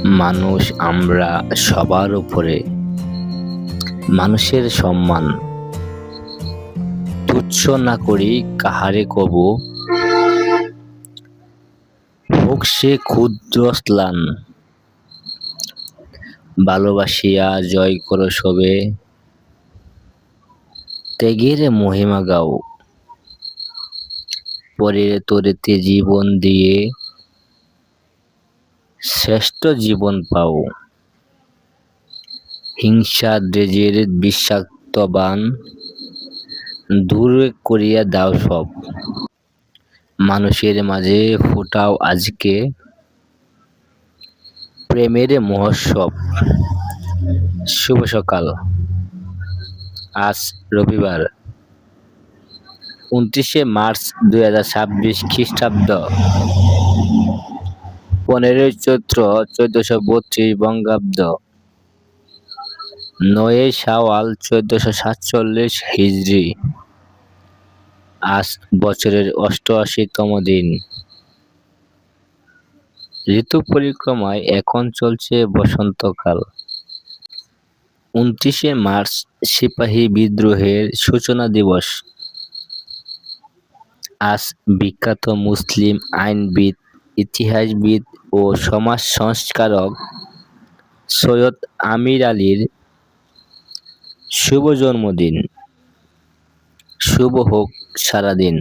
মানুষ আমরা সবার উপরে। মানুষের সম্মান তুচ্ছ না করি কাহারে কবু, হোক সে ক্ষুদ্র স্লান। ভালোবাসিয়া জয় করো সবে, ত্যাগের মহিমা গাও। পরের তরেতে জীবন দিয়ে শ্রেষ্ঠ জীবন পাও। হিংসা দ্বেজের বিষাক্ত বাণ, দূর করিয়া দাও সব। মানুষের মাঝে ফোটাও আজকে প্রেমের মহোৎসব। শুভ সকাল। আজ রবিবার 29শে মার্চ 2026 খ্রিস্টাব্দ, 15ই চৈত্র 1432 বঙ্গাব্দ, 9ই শাওয়াল 1447 হিজরি। আজ বছরের 88তম দিন। ঋতু পরিক্রমায় এখন চলছে বসন্তকাল। 29শে মার্চ সিপাহী বিদ্রোহের সূচনা দিবস। আজ বিখ্যাত মুসলিম আইনবিদ, ইতিহাসবিদ ও সমাজ সংস্কারক সৈয়দ আমির আলীর শুভ জন্মদিন। শুভ হোক সারাদিন।